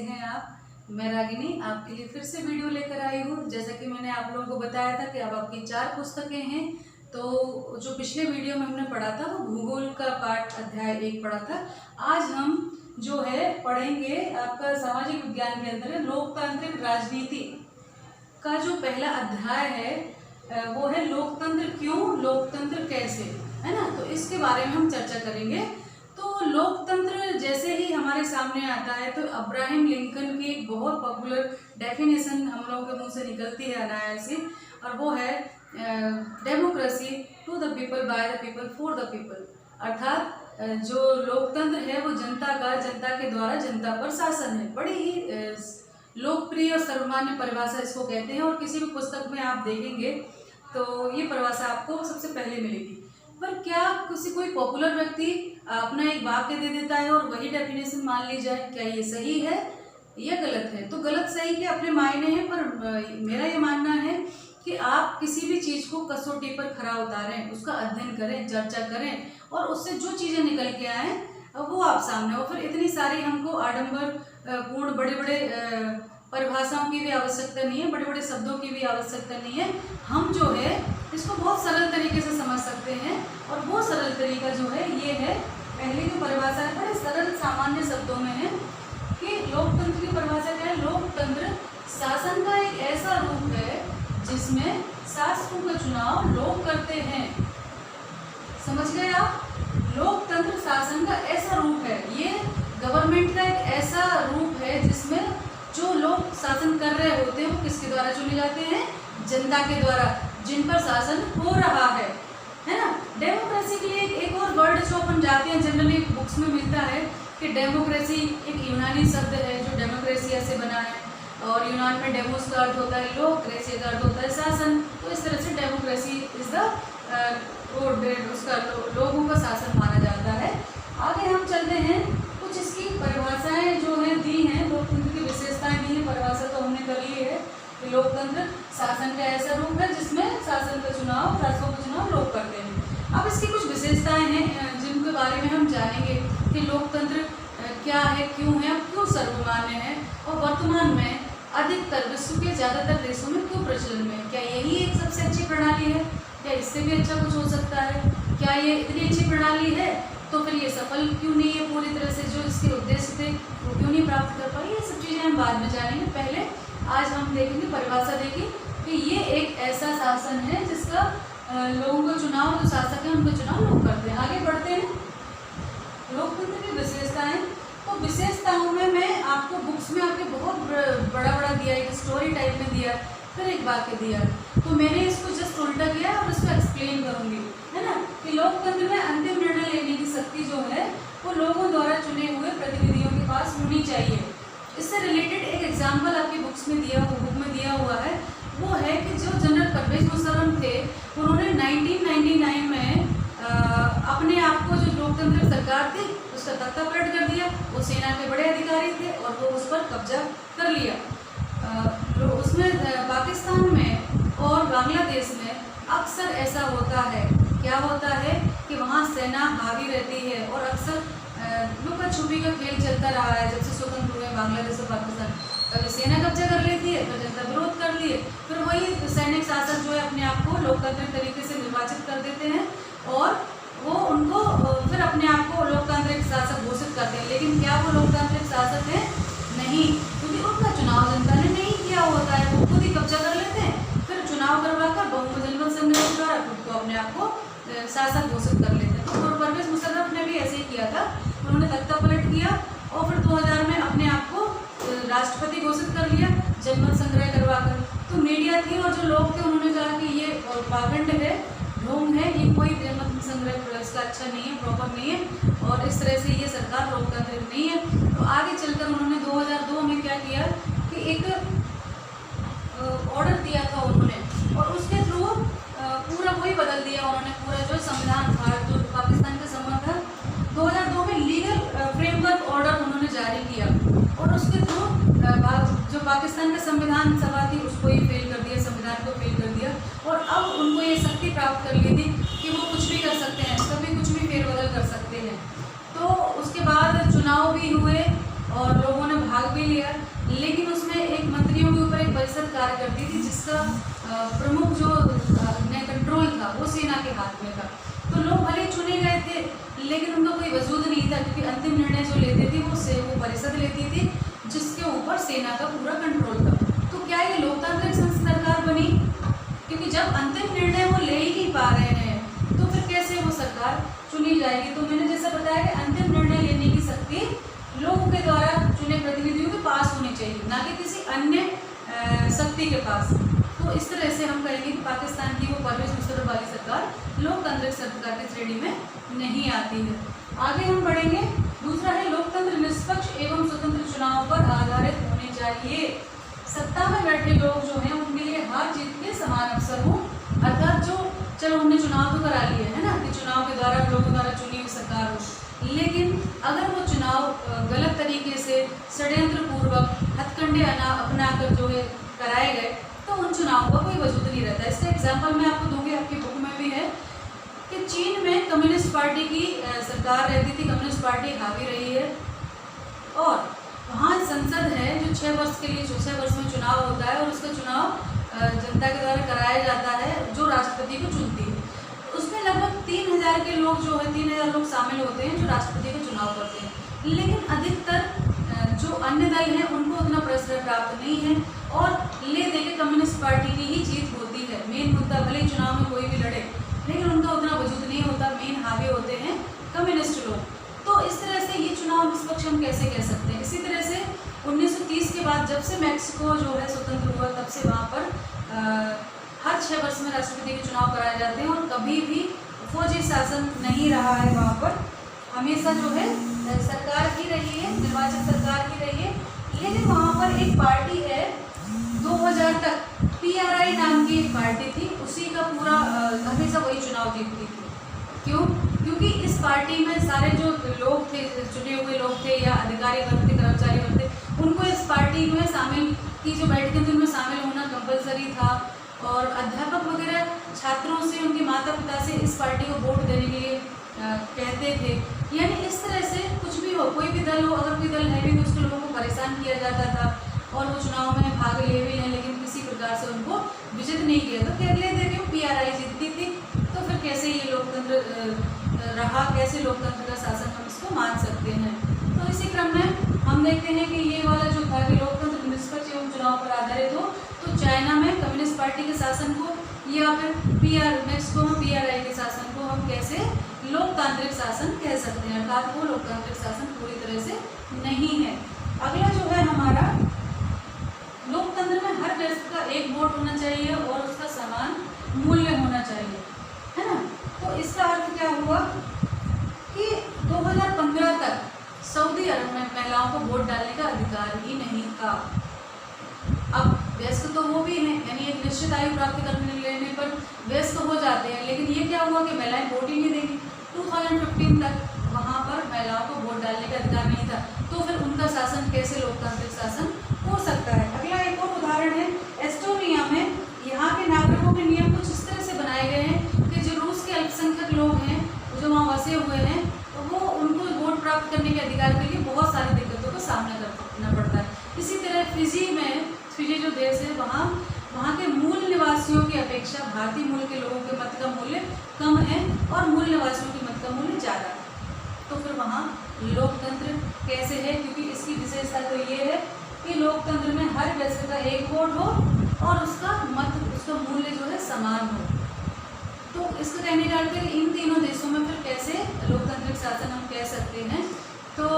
हैं आप? मैं रागिनी आपके लिए फिर से वीडियो लेकर आई हूँ। जैसा कि मैंने आप लोगों को बताया था कि अब आपकी 4 पुस्तकें हैं। तो जो पिछले वीडियो में हमने पढ़ा था वो भूगोल का पाठ अध्याय 1 पढ़ा था। आज हम जो है पढ़ेंगे आपका सामाजिक विज्ञान के अंदर लोकतांत्रिक राजनीति का जो पहला अध्याय है वो है लोकतंत्र क्यों, लोकतंत्र कैसे, है ना। तो इसके बारे में हम चर्चा करेंगे। तो लोकतंत्र जैसे ही हमारे सामने आता है तो अब्राहम लिंकन की एक बहुत पॉपुलर डेफिनेशन हम लोगों के मुंह से निकलती है अनायास ही, और वो है democracy to the people by the people for the people. अर्थात जो लोकतंत्र है वो जनता का, जनता के द्वारा जनता पर शासन है। बड़ी ही लोकप्रिय और सर्वमान्य परिभाषा इसको कहते हैं, और किसी भी पुस्तक में आप देखेंगे तो ये परिभाषा आपको सबसे पहले मिलेगी। पर क्या कोई पॉपुलर व्यक्ति अपना एक वाक्य दे देता है और वही डेफिनेशन मान ली जाए, क्या ये सही है या गलत है? तो गलत सही के अपने मायने हैं, पर मेरा ये मानना है कि आप किसी भी चीज़ को कसौटी पर खरा उतारें, उसका अध्ययन करें, चर्चा करें, और उससे जो चीज़ें निकल के आए वो आप सामने हो। फिर इतनी सारी हमको आडंबर पूर्ण बड़े बड़े परिभाषाओं की भी आवश्यकता नहीं है, बड़े बड़े शब्दों की भी आवश्यकता नहीं है। हम जो है इसको बहुत सरल तरीके से समझ सकते हैं, और वो सरल तरीका जो है ये है, पहले जो परिभाषा है बड़े सरल सामान्य शब्दों में है कि लोकतंत्र की परिभाषा क्या है। लोकतंत्र शासन का एक ऐसा रूप है जिसमें शासकों का चुनाव लोग करते हैं। समझ गए आप? लोकतंत्र शासन का ऐसा रूप है, ये गवर्नमेंट का एक ऐसा रूप है जिसमें जो लोग शासन कर रहे होते हैं वो किसके द्वारा चुने जाते हैं? जनता के द्वारा, जिन पर शासन हो रहा है ना। डेमोक्रेसी के लिए एक और वर्ड जो अपन जाते हैं जनरली बुक्स में मिलता है कि डेमोक्रेसी एक यूनानी शब्द है जो डेमोक्रेसिया से बना है, और यूनान में डेमोस का अर्थ होता है लोक, क्रेसी का अर्थ होता है शासन। तो इस तरह से डेमोक्रेसी इज द उसका लोगों का शासन माना जाता है। आगे हम चलते हैं, कुछ इसकी परिभाषाएं जो हैं दी हैं, लोकतंत्र की विशेषताएं दी हैं। परिभाषा तो हमने कर ली है कि लोकतंत्र शासन का ऐसा रूप है जिसमें शासन का चुनाव, शासकों का चुनाव लोग करते हैं। अब इसकी कुछ विशेषताएं हैं जिनके बारे में हम जानेंगे कि लोकतंत्र क्या है, क्यों है, क्यों सर्वमान्य है, और वर्तमान में अधिकतर विश्व के ज़्यादातर देशों में क्यों प्रचलन में है। क्या यही एक सबसे अच्छी प्रणाली है? क्या इससे भी अच्छा कुछ हो सकता है? क्या ये इतनी अच्छी प्रणाली है तो फिर ये सफल क्यों नहीं है पूरी तरह से, जो इसके उद्देश्य थे वो क्यों नहीं प्राप्त कर पाई? ये सब चीज़ें हम बाद में जानेंगे। पहले आज हम देखेंगे, परिभाषा देखें कि ये एक ऐसा शासन है जिसका लोगों का चुनाव, जो शासक है उनका चुनाव लोग करते हैं। आगे बढ़ते हैं, लोकतंत्र की विशेषताएं। तो विशेषताओं में मैं आपको बुक्स में आपके बहुत बड़ा बड़ा दिया, एक स्टोरी टाइप में दिया, फिर एक वाक्य दिया, तो मैंने इसको जस्ट उल्टा किया और इसको एक्सप्लेन करूंगी, है ना। कि लोकतंत्र में अंतिम निर्णय लेने की शक्ति जो है वो लोगों द्वारा चुने हुए प्रतिनिधियों के पास होनी चाहिए। इससे रिलेटेड एक एग्जाम्पल आपकी बुक में दिया हुआ है, वो है कि जो जनरल परवेज मुशर्रफ थे उन्होंने 1999 में अपने आप को, जो लोकतंत्र सरकार थी उसका तख्ता पलट कर दिया। वो सेना के बड़े अधिकारी थे और वो उस पर कब्जा कर लिया। उसमें पाकिस्तान में और बांग्लादेश में अक्सर ऐसा होता है, क्या होता है कि वहाँ सेना हावी रहती है, और अक्सर लुका छुपी का खेल चलता रहा है जब से स्वतंत्र हुए बांग्लादेश और पाकिस्तान। कभी सेना कब्जा कर लेती है, फिर जनता विरोध कर लिए, फिर वही सैनिक शासक जो है अपने आप को लोकतांत्रिक तरीके से निर्वाचित कर देते हैं, और वो उनको फिर अपने आप को लोकतांत्रिक शासक घोषित करते हैं। लेकिन क्या वो लोकतांत्रिक शासक है? नहीं, क्योंकि उनका चुनाव जनता ने नहीं किया होता है, वो खुद ही कब्जा कर लेते हैं, फिर चुनाव करवाकर बहुमत संग्रह के द्वारा खुद को अपने आप को शासक घोषित कर लेते हैं। तो परवेज मुशर्रफ ने भी ऐसे ही किया था, उन्होंने तख्ता पलट किया और फिर 2000 में अपने आप को राष्ट्रपति घोषित कर लिया जनमत संग्रह करवाकर। तो मीडिया थी और जो लोग थे उन्होंने कहा कि ये पाखंड है, ढोंग है, ये कोई जनमत संग्रह इसका अच्छा नहीं है, प्रॉपर नहीं है, और इस तरह से ये सरकार लोकतांत्रिक नहीं है। तो आगे चलकर उन्होंने 2002 में क्या किया कि एक ऑर्डर दिया था उन्होंने, और उसके थ्रू पूरा वही बदल दिया उन्होंने, पूरा जो संविधान भारत जो पाकिस्तान का संविधान था 2002 में लीगल फ्रेमवर्क ऑर्डर उन्होंने जारी किया, और उसके थ्रू जो पाकिस्तान का संविधान सभा थी उसको ही फेल कर दिया, संविधान को फेल कर दिया, और अब उनको ये शक्ति प्राप्त कर ली थी कि वो कुछ भी कर सकते हैं, कभी कुछ भी फेरबदल कर सकते हैं। तो उसके बाद चुनाव भी हुए और लोगों ने भाग भी भी लिया, लेकिन उसमें एक मंत्रियों के ऊपर एक परिषद कार्य करती थी जिसका प्रमुख जो कंट्रोल था वो सेना के हाथ में था। तो लोग भले चुने गए थे लेकिन उनका कोई वजूद नहीं था, क्योंकि अंतिम निर्णय जो लेते थे वो परिषद लेती थी जिसके ऊपर सेना का पूरा कंट्रोल था। तो क्या ये लोकतांत्रिक सरकार बनी? क्योंकि जब अंतिम निर्णय वो ले ही नहीं पा रहे हैं तो फिर कैसे वो सरकार चुनी जाएगी? तो मैंने जैसा बताया कि अंतिम निर्णय लेने की शक्ति लोगों के द्वारा चुने प्रतिनिधियों के पास होनी चाहिए, ना कि किसी अन्य शक्ति के पास। तो इस तरह से हम कहेंगे कि पाकिस्तान की वो परवेज मुशर्रफ वाली सरकार लोकतांत्रिक सरकार की श्रेणी में नहीं आती है। आगे हम बढ़ेंगे। दूसरा है लोकतंत्र निष्पक्ष एवं स्वतंत्र चुनाव पर आधारित होने चाहिए। सत्ता में बैठे लोग जो हैं उनके लिए हार जीत के समान अवसर हो, अर्थात जो चलो हमने चुनाव तो करा लिए है ना, कि चुनाव के द्वारा लोगों द्वारा चुनी हुई सरकार हो, लेकिन अगर वो चुनाव गलत तरीके से षड्यंत्र पूर्वक हथकंडे अपनाकर जो है कराए गए तो उन चुनाव का कोई वजूद नहीं रहता। इसका एग्जाम्पल मैं आपको दूंगी, आपकी बुक में भी है कि चीन में कम्युनिस्ट पार्टी की सरकार रहती थी, कम्युनिस्ट पार्टी हावी रही है और वहाँ संसद है जो 6 वर्ष के लिए 6 वर्ष में चुनाव होता है और उसका चुनाव जनता के द्वारा कराया जाता है जो राष्ट्रपति को चुनती है। उसमें लगभग 3000 के लोग जो है 3000 लोग शामिल होते हैं जो राष्ट्रपति का चुनाव करते हैं, लेकिन अधिकतर जो अन्य दल हैं उनको उतना प्रश्रय प्राप्त नहीं है और ले दे के कम्युनिस्ट पार्टी की ही जीत होती है। मेन मुद्दा भले ही चुनाव में कोई भी लड़े लेकिन उनका उतना वजूद नहीं होता, मेन हावी होते हैं कम्युनिस्ट लोग। तो इस तरह से ये चुनाव निष्पक्ष हम कैसे कह सकते हैं? इसी तरह से 1930 के बाद जब से मैक्सिको जो है स्वतंत्र हुआ तब से वहाँ पर हर 6 वर्ष में राष्ट्रपति के चुनाव कराए जाते हैं और कभी भी फौजी शासन नहीं रहा है वहाँ पर, हमेशा जो है सरकार की रही है, निर्वाचित सरकार की रही है। लेकिन वहाँ पर एक पार्टी है 2000 तक PRI नाम की एक पार्टी थी, उसी का पूरा हमेशा वही चुनाव जीतती थी। क्यों? क्योंकि इस पार्टी में सारे जो लोग थे, चुने हुए लोग थे या अधिकारी वर्ग थे, कर्मचारी वर्ग थे, उनको इस पार्टी में शामिल की जो बैठकें थी उनमें शामिल होना कंपलसरी था और अध्यापक वगैरह छात्रों से, उनके माता पिता से इस पार्टी को वोट देने के लिए कहते थे। यानी इस तरह से कुछ भी हो, कोई भी दल हो, अगर कोई दल है भी तो उसके लोगों को परेशान किया जाता था और वो चुनाव में भाग ले भी लें लेकिन किसी प्रकार से उनको विजित नहीं किया। तो कह लेते क्यों PRI जीतती थी, तो फिर कैसे ये लोकतंत्र रहा, कैसे लोकतंत्र का शासन हम इसको मान सकते हैं? तो इसी क्रम में हम देखते हैं कि ये वाला जो था कि लोकतंत्र निष्पक्ष एवं चुनाव पर आधारित हो, तो चाइना में कम्युनिस्ट पार्टी के शासन को या फिर मैक्सिको में PRI के शासन को हम कैसे लोकतांत्रिक शासन कह सकते हैं, अर्थात वो लोकतांत्रिक शासन पूरी तरह से नहीं है। अगला जो है हमारा, लोकतंत्र में हर व्यक्ति का एक वोट होना चाहिए और उसका समान मूल्य होना चाहिए, है ना। तो इसका अर्थ क्या हुआ कि 2015 तक सऊदी अरब में महिलाओं को वोट डालने का अधिकार ही नहीं था। अब वयस्क तो वो भी हैं, यानी एक निश्चित आयु प्राप्त करने लेने पर वयस्क हो जाते हैं, लेकिन ये क्या हुआ कि महिलाएं वोट ही नहीं देंगी। 2015 तक वहाँ पर महिलाओं को वोट डालने का अधिकार नहीं था, तो फिर उनका शासन कैसे लोकतांत्रिक शासन हो सकता है? अगला एक और उदाहरण है एस्टोनिया में। यहाँ के नागरिकों के नियम कुछ इस तरह से बनाए गए हैं कि जो रूस के अल्पसंख्यक लोग हैं जो वहाँ बसे हुए हैं, तो वो उनको वोट प्राप्त करने के अधिकार के लिए बहुत सारी दिक्कतों का सामना करना पड़ता है। इसी तरह फिजी जो देश है वहाँ के मूल निवासियों की अपेक्षा भारतीय मूल के लोगों के मत का मूल्य कम है और मूल निवासियों के मत का मूल्य ज़्यादा है। तो फिर वहाँ लोकतंत्र कैसे है? क्योंकि इसकी विशेषता तो ये है कि लोकतंत्र में हर व्यक्ति का एक वोट हो और उसका मूल्य जो है समान हो। तो इसका कहने का अर्थ है कि इन तीनों देशों में फिर कैसे लोकतांत्रिक शासन हम कह सकते हैं? तो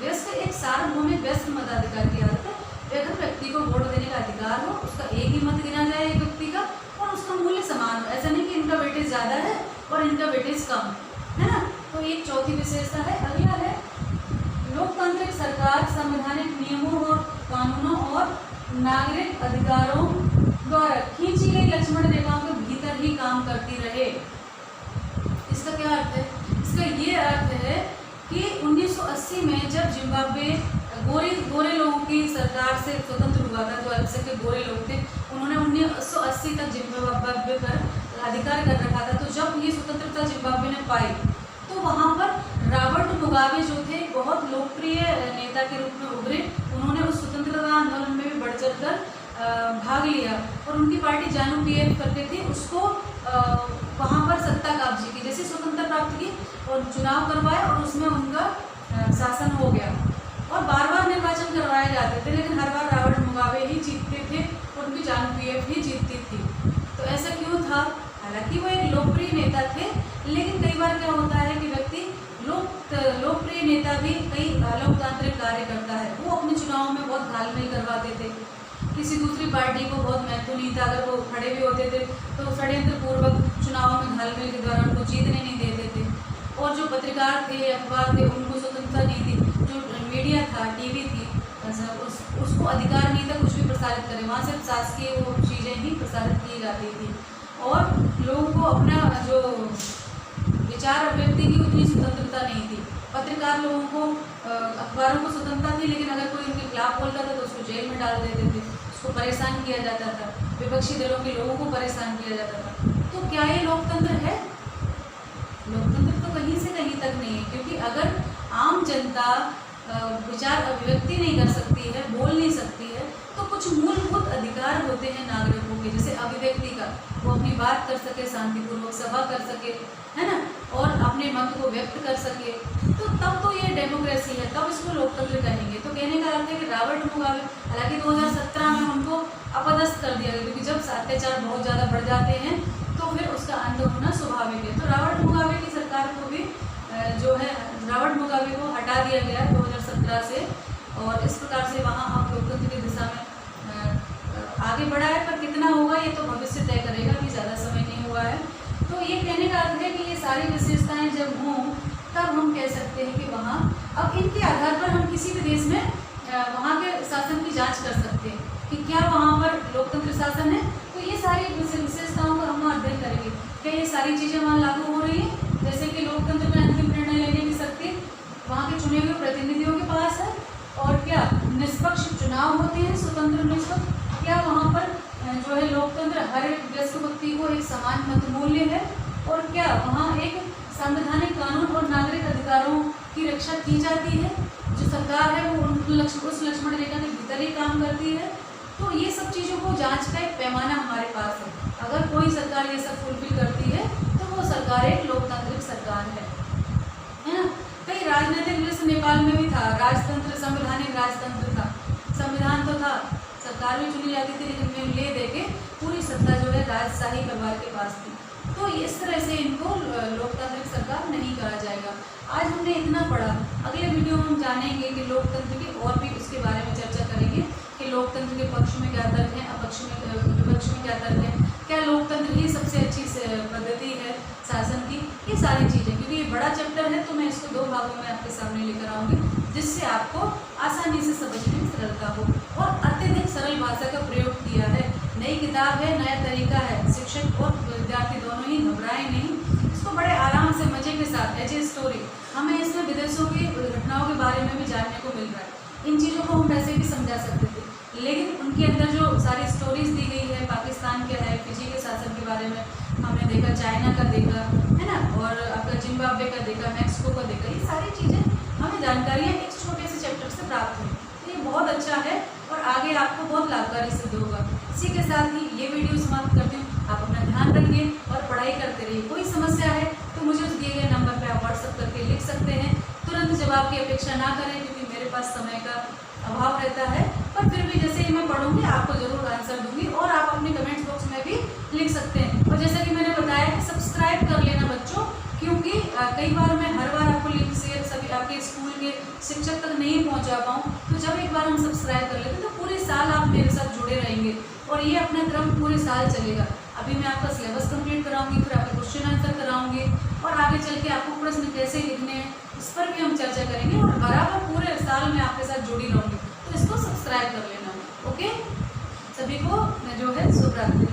व्यस्क एक सार्वभौमिक व्यस्क मताधिकार की आदत है। अगर व्यक्ति को वोट देने का अधिकार हो, उसका एक ही मत गिना जाए एक व्यक्ति का और उसका मूल्य समान हो। ऐसा नहीं कि इनका वेटेज ज़्यादा है और इनका वेटेज कम है ना। तो एक चौथी विशेषता है। अगला है लोकतांत्रिक सरकार संवैधानिक नियमों और कानूनों और नागरिक अधिकारों द्वारा खींची गई लक्ष्मण रेखाओं के भीतर ही काम करती रहे। इसका क्या अर्थ है? इसका ये अर्थ है कि 1980 में जब जिम्बाब्वे गोरे लोगों की सरकार से स्वतंत्र हुआ था, जो अल्पसंख्यक गोरे लोग थे, उन्होंने 1980 तक जिम्बाब्वे पर अधिकार कर रखा था। तो जब ये स्वतंत्रता जिम्बाब्वे ने पाई तो वहाँ पर रॉबर्ट मुगाबे जो थे बहुत लोकप्रिय नेता के रूप में उभरे। उन्होंने उस स्वतंत्रता आंदोलन में भी बढ़ चढ़कर भाग लिया और उनकी पार्टी जानू पीएफ करके थी, उसको वहाँ पर सत्ता काब्जे की, जैसे स्वतंत्रता प्राप्त की और चुनाव करवाए और उसमें उनका शासन हो गया और बार बार निर्वाचन करवाए जाते थे, लेकिन हर बार रॉबर्ट मुगाबे ही जीतते थे और उनकी जानू पीएफ ही जीतती थी। तो ऐसा क्यों था? हालांकि वो एक लोकप्रिय नेता थे, लेकिन कई बार क्या होता है कि व्यक्ति लोकप्रिय नेता भी कई लोकतांत्रिक कार्य करता है। वो अपने चुनाव में बहुत घालमेल करवाते थे, किसी दूसरी पार्टी को बहुत महत्व नहीं था, अगर वो खड़े भी होते थे तो षड्यंत्र पूर्वक चुनाव में घालमेल के दौरान उनको जीतने नहीं देते थे। और जो पत्रकार थे, अखबार थे, उनको स्वतंत्रता नहीं थी। जो मीडिया था, टीवी थी, उसको अधिकार नहीं था कुछ भी प्रसारित करे, वहाँ सिर्फ शासकीय वो चीज़ें ही प्रसारित की जाती थी और लोगों को अपना जो विचार अभिव्यक्ति की उतनी स्वतंत्रता नहीं थी। पत्रकार लोगों को, अखबारों को स्वतंत्रता थी, लेकिन अगर कोई उनके खिलाफ बोलता था तो उसको जेल में डाल देते थे, उसको परेशान किया जाता था, विपक्षी दलों के लोगों को परेशान किया जाता था। तो क्या ये लोकतंत्र है? लोकतंत्र तो कहीं से कहीं तक नहीं है, क्योंकि अगर आम जनता विचार अभिव्यक्ति नहीं कर सकती है, बोल नहीं सकती है, तो कुछ मूलभूत अधिकार होते हैं नागरिकों के, जैसे अभिव्यक्ति का, वो अपनी बात कर सके, शांतिपूर्वक सभा कर सके, है ना, और अपने मत को व्यक्त कर सके, तो तब तो ये डेमोक्रेसी है, तब इसको लोकतंत्र कहेंगे। तो कहने का अर्थ है कि रॉबर्ट मुगाबे, हालांकि 2017 में उनको अपदस्थ कर दिया गया, क्योंकि जब अत्याचार बहुत ज़्यादा बढ़ जाते हैं तो फिर उसका अंत होना स्वाभाविक है। तो रॉबर्ट मुगाबे की सरकार को भी जो है, रॉबर्ट मुगाबे को हटा दिया गया 2017 से और इस प्रकार से वहाँ अब लोकतंत्र की दिशा में आगे बढ़ा है। पर कितना होगा ये तो भविष्य तय करेगा, अभी ज़्यादा समय नहीं हुआ है। तो ये कहने का अर्थ है कि ये सारी विशेषताएं जब हों तब हम कह सकते हैं कि वहाँ, अब इनके आधार पर हम किसी भी देश में वहाँ के शासन की जांच कर सकते हैं कि क्या वहाँ पर लोकतंत्र शासन है। तो ये सारी विशेषताओं का हम अध्ययन करेंगे, क्या ये सारी चीज़ें वहाँ लागू हो रही हैं, जैसे कि लोकतंत्र में अंतिम निर्णय लेने की शक्ति वहाँ के चुने हुए प्रतिनिधियों के पास है, और क्या निष्पक्ष चुनाव होते हैं, स्वतंत्र निष्पक्ष, क्या वहाँ पर जो है लोकतंत्र हर एक वयस्क व्यक्ति को एक समान मत मूल्य है, और क्या वहाँ एक संवैधानिक कानून और नागरिक अधिकारों की रक्षा की जाती है, जो सरकार है वो उस लक्ष्मण रेखा के भीतर ही काम करती है। तो ये सब चीज़ों को जांच का एक पैमाना हमारे पास है। अगर कोई सरकार ये सब फुलफिल करती है तो वो सरकार एक लोकतांत्रिक सरकार है ना। कई राजनीतिक विश्व नेपाल में भी था, राजतंत्र, संवैधानिक राजतंत्र था, संविधान तो था, सरकार भी चुनी जाती थी, लेकिन ले दे के पूरी सत्ता जो है राजशाही परिवार के पास थी। तो इस तरह से इनको लोकतांत्रिक सरकार नहीं कहा जाएगा। आज हमने इतना पढ़ा, अगले वीडियो में हम जानेंगे कि लोकतंत्र की और भी उसके बारे में चर्चा करेंगे कि लोकतंत्र के पक्ष में क्या तर्क है, विपक्ष में क्या तर्क है, क्या लोकतंत्र ही सबसे अच्छी पद्धति है शासन की, ये सारी चीज़ें। क्योंकि ये बड़ा चैप्टर है तो मैं इसको 2 भागों में आपके सामने लेकर आऊँगी, जिससे आपको आसानी से समझने में सरलता हो। और अत्यधिक सरल भाषा का प्रयोग किया है, नई किताब है, नया तरीका है, शिक्षक और विद्यार्थी दोनों ही घबराए नहीं, इसको बड़े आराम से मजे के साथ एज ए स्टोरी, हमें इसमें विदेशों की घटनाओं के बारे में भी जानने को मिल रहा है। इन चीज़ों को हम वैसे भी समझा सकते थे, लेकिन उनके अंदर जो सारी स्टोरीज दी गई है, पाकिस्तान क्या है, फिजी के शासन के बारे में हमने देखा, चाइना का देखा, है ना, और आपका जिम्बाब्वे का देखा, मैक्सिको का देखा, ये सारी चीज़ें हमें जानकारियाँ एक छोटे से चैप्टर से प्राप्त हुई। तो ये बहुत अच्छा है और आगे आपको बहुत लाभकारी सिद्ध होगा। इसी के साथ ही ये वीडियो समाप्त करती हूँ। आप अपना ध्यान रखिए और पढ़ाई करते रहिए। कोई समस्या है तो मुझे उस दिए गए नंबर पर आप व्हाट्सअप करके लिख सकते हैं। तुरंत जवाब की अपेक्षा ना करें, क्योंकि मेरे पास समय का अभाव रहता है, पर फिर भी जैसे ही मैं पढ़ूंगी आपको ज़रूर आंसर दूंगी और आप अपने कमेंट्स बॉक्स में भी लिख सकते हैं। और जैसा कि मैंने बताया कि सब्सक्राइब कर लेना बच्चों, क्योंकि कई बार मैं हर बार आपको लिंक शेयर सभी आपके स्कूल के शिक्षक तक नहीं पहुंचा पाऊँ, तो जब एक बार हम सब्सक्राइब कर लेते हैं तो पूरे साल आप मेरे साथ जुड़े रहेंगे और ये अपना क्रम पूरे साल चलेगा। अभी मैं आपका सिलेबस कंप्लीट कराऊंगी, फिर आपके क्वेश्चन आंसर कराऊंगी और आगे चल के आपको प्रश्न कैसे लिखने हैं उस पर भी हम चर्चा करेंगे और बराबर पूरे साल में आपके साथ जुड़ी रहूँगी। तो इसको सब्सक्राइब कर लेना। ओके, सभी को जो है शुभ रात्रि।